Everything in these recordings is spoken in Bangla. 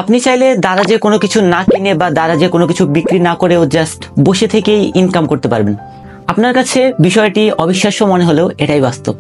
আপনি চাইলে দারাজে কোনো কিছু না কিনে বা দারাজে কোনো কিছু বিক্রি না করেও জাস্ট বসে থেকেই ইনকাম করতে পারবেন। আপনার কাছে বিষয়টি অবিশ্বাস্য মনে হলেও এটাই বাস্তব।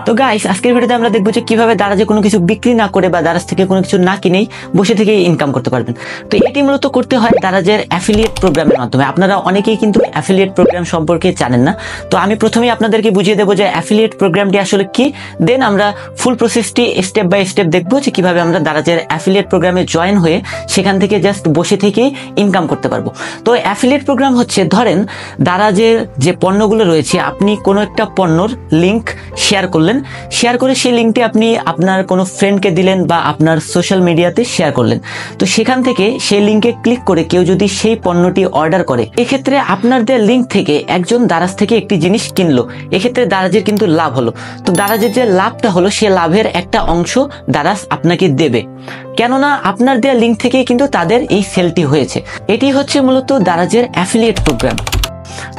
তো গাইস, আজকের ভিডিওতে আমরা দেখবো যে কিভাবে দারাজে কোনো কিছু বিক্রি না করে বা দারাজ থেকে কোনো কিছু না কিনেই বসে থেকেই ইনকাম করতে পারবেন। তো এটি মূলত করতে হয় দারাজের অ্যাফিলিয়েট প্রোগ্রামের মাধ্যমে। আপনারা অনেকেই কিন্তু অ্যাফিলিয়েট প্রোগ্রাম সম্পর্কে জানেন না। তো আমি প্রথমেই আপনাদেরকে বুঝিয়ে দেবো যে অ্যাফিলিয়েট প্রোগ্রামটি আসলে কি, দেন আমরা ফুল প্রসেসটি স্টেপ বাই স্টেপ দেখবো যে কিভাবে আমরা দারাজের অ্যাফিলিয়েট প্রোগ্রামে জয়েন হয়ে সেখান থেকে জাস্ট বসে থেকেই ইনকাম করতে পারবো। তো অ্যাফিলিয়েট প্রোগ্রাম হচ্ছে, ধরেন দারাজের যে পণ্যগুলো রয়েছে, আপনি কোনো একটা পণ্যর লিঙ্ক শেয়ার করলেন, শেয়ার করে সেই লিঙ্কটি আপনি আপনার কোনো ফ্রেন্ডকে দিলেন বা আপনার সোশ্যাল মিডিয়াতে শেয়ার করলেন। তো সেখান থেকে সেই লিঙ্কে ক্লিক করে কেউ যদি সেই পণ্যটি অর্ডার করে, এক্ষেত্রে আপনার দেওয়া লিঙ্ক থেকে একজন দারাজ থেকে একটি জিনিস কিনলো, এক্ষেত্রে দারাজের কিন্তু লাভ হলো। তো দারাজের যে লাভটা হলো, সে লাভের একটা অংশ দারাজ আপনাকে দেবে, কেননা আপনার দেওয়া লিঙ্ক থেকে কিন্তু তাদের এই সেলটি হয়েছে। এটি হচ্ছে মূলত দারাজের অ্যাফিলিয়েট প্রোগ্রাম।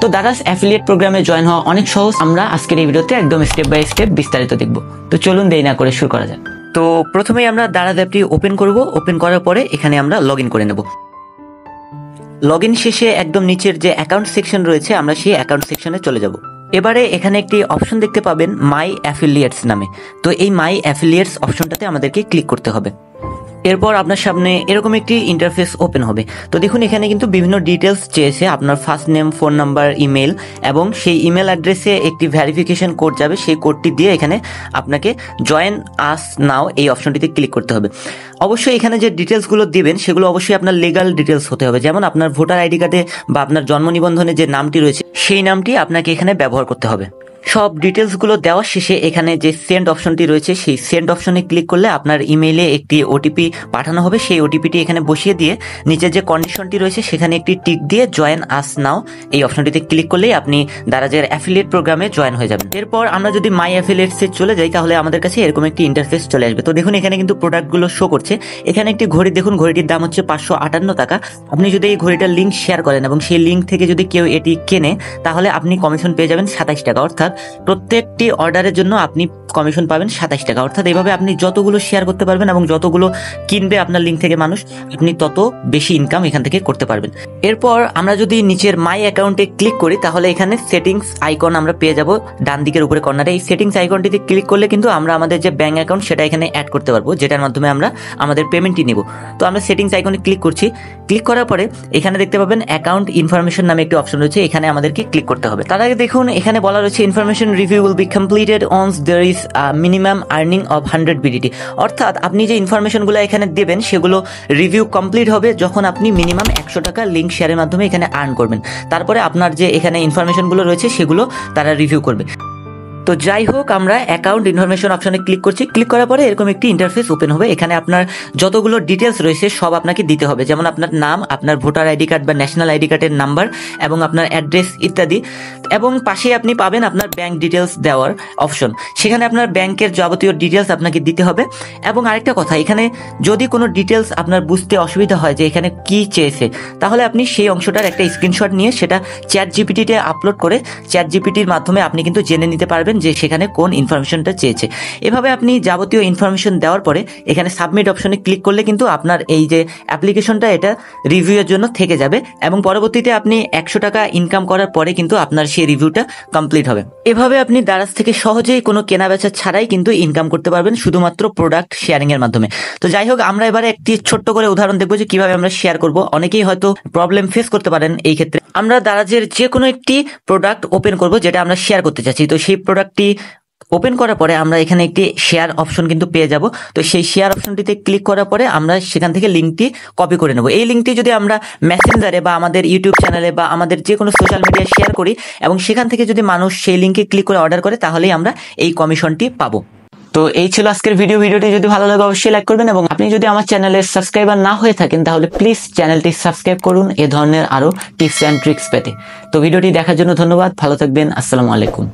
তো দারাজ অ্যাফিলিয়েট প্রোগ্রামে জয়েন হওয়া অনেক সহজ। আমরা আজকের এই ভিডিওতে একদম স্টেপ বাই স্টেপ বিস্তারিত দেখব। তো চলুন দেরি না করে শুরু করা যাক। তো প্রথমেই আমরা দারাজ অ্যাপটি ওপেন করব। ওপেন করার পরে এখানে আমরা লগ ইন করে নেব। লগ ইন শেষে একদম নিচের যে অ্যাকাউন্ট সেকশন রয়েছে, আমরা সেই অ্যাকাউন্ট সেকশনে চলে যাব। এবারে এখানে একটি অপশন দেখতে পাবেন মাই অ্যাফিলিয়েটস নামে। তো এই মাই অ্যাফিলিয়েটস অপশনটাতে আমাদেরকে ক্লিক করতে হবে। এরপর আপনার সামনে এরকম একটি ইন্টারফেস ওপেন হবে। তো দেখুন, এখানে কিন্তু বিভিন্ন ডিটেলস চেয়েছে, আপনার first name, phone number, email, এবং সেই ইমেল অ্যাড্রেসে একটি ভেরিফিকেশন কোড যাবে। সেই কোডটি দিয়ে এখানে আপনাকে জয়েন আস নাও এই অপশনটিতে ক্লিক করতে হবে। অবশ্যই এখানে যে ডিটেলসগুলো দিবেন সেগুলো অবশ্যই আপনার লিগাল ডিটেলস হতে হবে। যেমন আপনার ভোটার আইডি কার্ডে বা আপনার জন্ম নিবন্ধনে যে নামটি রয়েছে সেই নামটি আপনাকে এখানে ব্যবহার করতে হবে। সব ডিটেলসগুলো দেওয়ার শেষে এখানে যে সেন্ড অপশনটি রয়েছে, সেই সেন্ড অপশনে ক্লিক করলে আপনার ইমেইলে একটি ওটিপি পাঠানো হবে। সেই ওটিপিটি এখানে বসিয়ে দিয়ে নিচে যে কন্ডিশনটি রয়েছে সেখানে একটি টিক দিয়ে জয়েন আস নাও এই অপশনটিতে ক্লিক করলেই আপনি দারাজের অ্যাফিলিয়েট প্রোগ্রামে জয়েন হয়ে যাবেন। এরপর আমরা যদি মাই অ্যাফিলিয়েটসে চলে যাই, তাহলে আমাদের কাছে এরকম একটি ইন্টারফেস চলে আসবে। তো দেখুন, এখানে কিন্তু প্রোডাক্টগুলো শো করছে। এখানে একটি ঘড়ি দেখুন, ঘড়িটির দাম হচ্ছে 558 টাকা। আপনি যদি এই ঘড়িটার লিঙ্ক শেয়ার করেন এবং সেই লিঙ্ক থেকে যদি কেউ এটি কেনে, তাহলে আপনি কমিশন পেয়ে যাবেন 27 টাকা। অর্থাৎ প্রত্যেকটি অর্ডারের জন্য আপনি কমিশন পাবেন 27 টাকা। অর্থাৎ এইভাবে আপনি যতগুলো শেয়ার করতে পারবেন এবং যতগুলো কিনবে আপনার লিঙ্ক থেকে মানুষ, আপনি তত বেশি ইনকাম এখান থেকে করতে পারবেন। এরপর আমরা যদি নিচের মাই অ্যাকাউন্টে ক্লিক করি, তাহলে এখানে সেটিংস আইকন আমরা পেয়ে যাব ডান দিকের উপরে কর্নারে। এই সেটিংস আইকনটিতে ক্লিক করলে কিন্তু আমরা আমাদের যে ব্যাংক অ্যাকাউন্ট সেটা এখানে অ্যাড করতে পারবো, যেটার মাধ্যমে আমরা আমাদের পেমেন্টটি নেব। তো আমরা সেটিংস আইকনে ক্লিক করছি। ক্লিক করার পরে এখানে দেখতে পাবেন অ্যাকাউন্ট ইনফরমেশন নামে একটি অপশন রয়েছে, এখানে আমাদেরকে ক্লিক করতে হবে। তার আগে দেখুন, এখানে বলা রয়েছে information review will be completed once there is a minimum earning of 100 BDT। অর্থাৎ আপনি যে ইনফরমেশনগুলো এখানে দেবেন সেগুলো রিভিউ কমপ্লিট হবে যখন আপনি মিনিমাম 100 টাকা লিঙ্ক শেয়ারের মাধ্যমে এখানে আর্ন করবেন। তারপরে আপনার যে এখানে ইনফরমেশনগুলো রয়েছে সেগুলো তারা রিভিউ করবে। তো যাই হোক, আমরা অ্যাকাউন্ট ইনফরমেশন অপশনে ক্লিক করছি। ক্লিক করার পরে এরকম একটি ইন্টারফেস ওপেন হবে। এখানে আপনার যতগুলো ডিটেলস রয়েছে সব আপনাকে দিতে হবে, যেমন আপনার নাম, আপনার ভোটার আইডি কার্ড বা ন্যাশনাল আইডি কার্ডের নাম্বার এবং আপনার অ্যাড্রেস ইত্যাদি। এবং পাশে আপনি পাবেন আপনার ব্যাংক ডিটেলস দেওয়ার অপশন, সেখানে আপনার ব্যাংকের যাবতীয় ডিটেলস আপনাকে দিতে হবে। এবং আরেকটা কথা, এখানে যদি কোনো ডিটেলস আপনার বুঝতে অসুবিধা হয় যে এখানে কি চেয়েছে, তাহলে আপনি সেই অংশটার একটা স্ক্রিনশট নিয়ে সেটা চ্যাট জিপিটিতে আপলোড করে চ্যাট জিপিটির মাধ্যমে আপনি কিন্তু জেনে নিতে পারবেন যে সেখানে কোন ইনফরমেশনটা চেয়েছে। এভাবে আপনি যাবতীয় ইনফরমেশন দেওয়ার পরে এখানে সাবমিট অপশনে ক্লিক করলে কিন্তু আপনার এই যে অ্যাপ্লিকেশনটা এটা রিভিউয়ের জন্য থেকে যাবে এবং পরবর্তীতে আপনি 100 টাকা ইনকাম করার পরে কিন্তু আপনার সেই রিভিউটা কমপ্লিট হবে। এভাবে আপনি দারাজ থেকে সহজেই কোনো কেনা বেচা ছাড়াই কিন্তু ইনকাম করতে পারবেন শুধুমাত্র প্রোডাক্ট শেয়ারিং এর মাধ্যমে। তো যাই হোক, আমরা এবারে একটি ছোট্ট করে উদাহরণ দেখবো যে কিভাবে আমরা শেয়ার করব। অনেকেই হয়তো প্রবলেম ফেস করতে পারেন এই ক্ষেত্রে। আমরা দারাজের যে কোনো একটি প্রোডাক্ট ওপেন করব যেটা আমরা শেয়ার করতে চাচ্ছি। তো সেই প্রোডাক্টটি ওপেন করার পরে আমরা এখানে একটি শেয়ার অপশন কিন্তু পেয়ে যাব। তো সেই শেয়ার অপশনটিতে ক্লিক করার পরে আমরা সেখান থেকে লিঙ্কটি কপি করে নেব। এই লিঙ্কটি যদি আমরা মেসেঞ্জারে বা আমাদের ইউটিউব চ্যানেলে বা আমাদের যে কোনো সোশ্যাল মিডিয়ায় শেয়ার করি এবং সেখান থেকে যদি মানুষ সেই লিঙ্কে ক্লিক করে অর্ডার করে, তাহলেই আমরা এই কমিশনটি পাবো। তো এই ছিল আজকের ভিডিওটি যদি ভালো লাগে অবশ্যই লাইক করবেন, এবং আপনি যদি আমার চ্যানেলের সাবস্ক্রাইবার না হয়ে থাকেন তাহলে প্লিজ চ্যানেলটি সাবস্ক্রাইব করুন এ ধরনের আরো টিপস অ্যান্ড ট্রিক্স পেতে। তো ভিডিওটি দেখার জন্য ধন্যবাদ, ভালো থাকবেন, আসসালামু আলাইকুম।